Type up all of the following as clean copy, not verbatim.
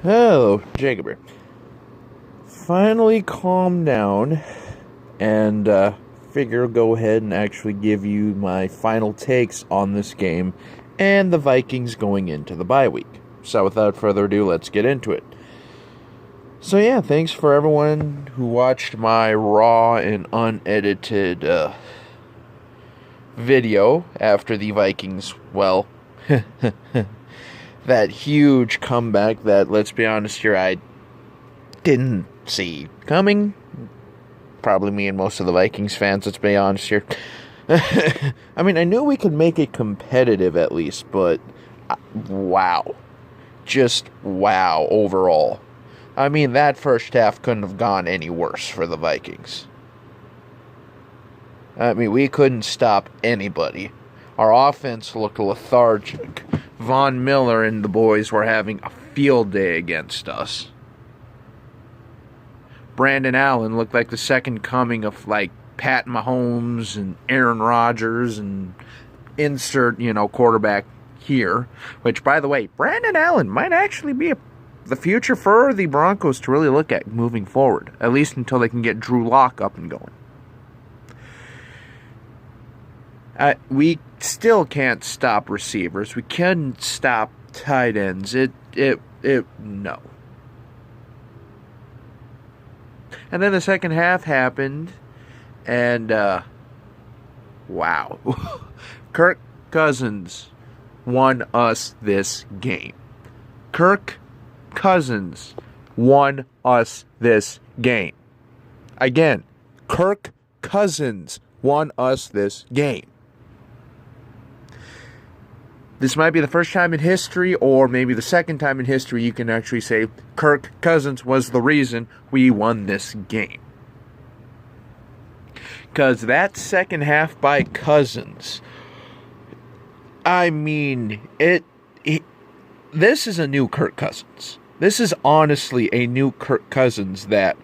Hello, Jacob here. Finally calmed down and figure I'll go ahead and actually give you my final takes on this game and the Vikings going into the bye week. So without further ado, let's get into it. So yeah, thanks for everyone who watched my raw and unedited video after the Vikings, well, that huge comeback that, let's be honest here, I didn't see coming. Probably me and most of the Vikings fans, let's be honest here. I mean, I knew we could make it competitive at least, but wow. Just wow overall. I mean, that first half couldn't have gone any worse for the Vikings. I mean, we couldn't stop anybody. Our offense looked lethargic. Von Miller and the boys were having a field day against us. Brandon Allen looked like the second coming of, like, Pat Mahomes and Aaron Rodgers and insert, quarterback here. Which, by the way, Brandon Allen might actually be the future for the Broncos to really look at moving forward. At least until they can get Drew Lock up and going. We still can't stop receivers. We couldn't stop tight ends. No. And then the second half happened, and, wow. Kirk Cousins won us this game. Kirk Cousins won us this game. Again, Kirk Cousins won us this game. This might be the first time in history, or maybe the second time in history, you can actually say Kirk Cousins was the reason we won this game. Because that second half by Cousins, I mean, this is a new Kirk Cousins. This is honestly a new Kirk Cousins that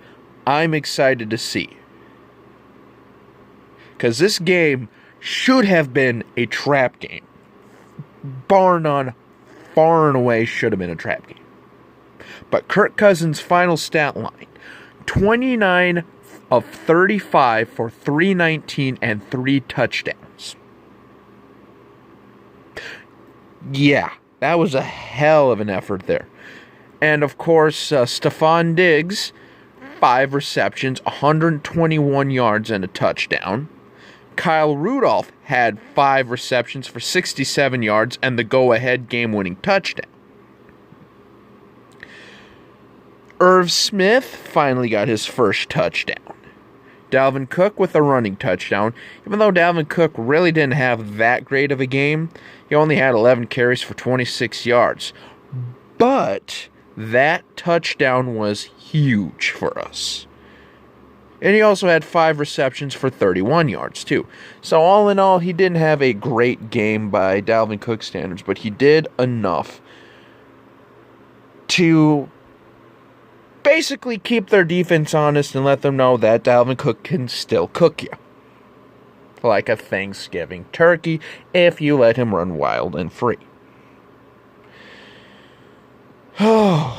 I'm excited to see. Because this game should have been a trap game. Bar none, far and away should have been a trap game. But Kirk Cousins' final stat line, 29 of 35 for 319 and 3 touchdowns. Yeah, that was a hell of an effort there. And of course, Stephon Diggs, 5 receptions, 121 yards and a touchdown. Kyle Rudolph had 5 receptions for 67 yards and the go-ahead game-winning touchdown. Irv Smith finally got his first touchdown. Dalvin Cook with a running touchdown. Even though Dalvin Cook really didn't have that great of a game, he only had 11 carries for 26 yards. But that touchdown was huge for us. And he also had 5 receptions for 31 yards, too. So all in all, he didn't have a great game by Dalvin Cook standards, but he did enough to basically keep their defense honest and let them know that Dalvin Cook can still cook you. Like a Thanksgiving turkey, if you let him run wild and free. But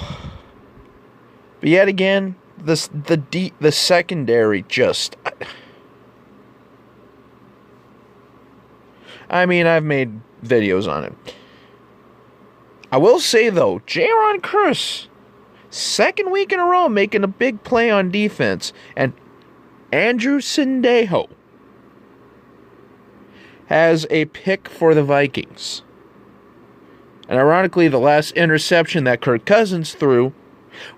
yet again, the secondary just... I mean, I've made videos on it. I will say, though, Jaron Curse, second week in a row making a big play on defense. And Andrew Sendejo has a pick for the Vikings. And ironically, the last interception that Kirk Cousins threw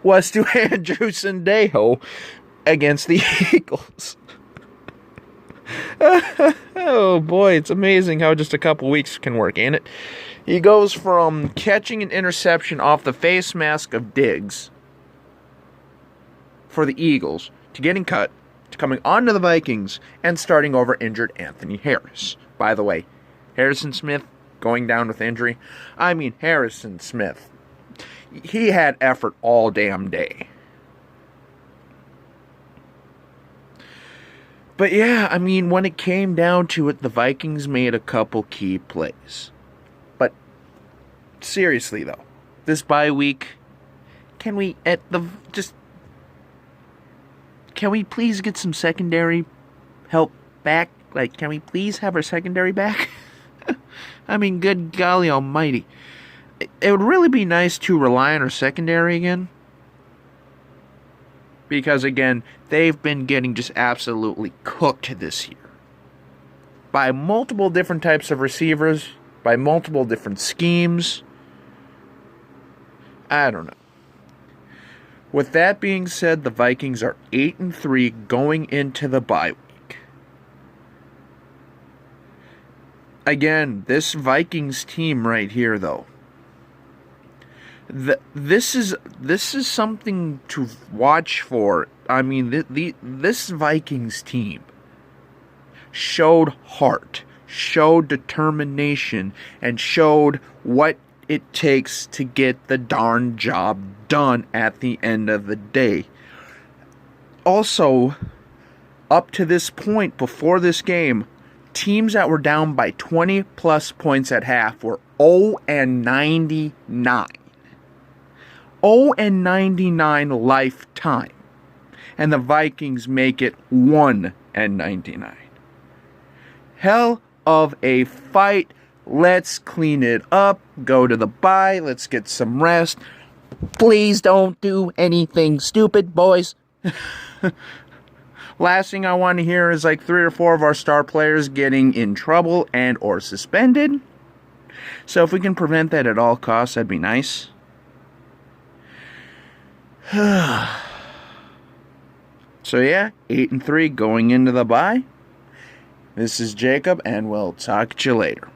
was to Andrew Sendejo against the Eagles. Oh boy, it's amazing how just a couple weeks can work, ain't it? He goes from catching an interception off the face mask of Diggs for the Eagles to getting cut, to coming on to the Vikings and starting over injured Anthony Harris. By the way, Harrison Smith going down with injury. I mean, Harrison Smith, he had effort all damn day. But yeah, I mean, when it came down to it, the Vikings made a couple key plays. But seriously, though, this bye week, can we can we please get some secondary help back? Like, can we please have our secondary back? I mean, good golly almighty. It would really be nice to rely on our secondary again. Because, again, they've been getting just absolutely cooked this year. By multiple different types of receivers. By multiple different schemes. I don't know. With that being said, the Vikings are 8-3 going into the bye week. Again, this Vikings team right here, though. This is something to watch for. I mean, this Vikings team showed heart, showed determination, and showed what it takes to get the darn job done at the end of the day. Also, up to this point, before this game, teams that were down by 20 plus points at half were 0-99. 0-99 lifetime. And the Vikings make it 1-99. Hell of a fight. Let's clean it up. Go to the bye. Let's get some rest. Please don't do anything stupid, boys. Last thing I want to hear is like 3 or 4 of our star players getting in trouble and or suspended. So if we can prevent that at all costs, that'd be nice. So yeah, 8-3 going into the bye. This is Jacob, and we'll talk to you later.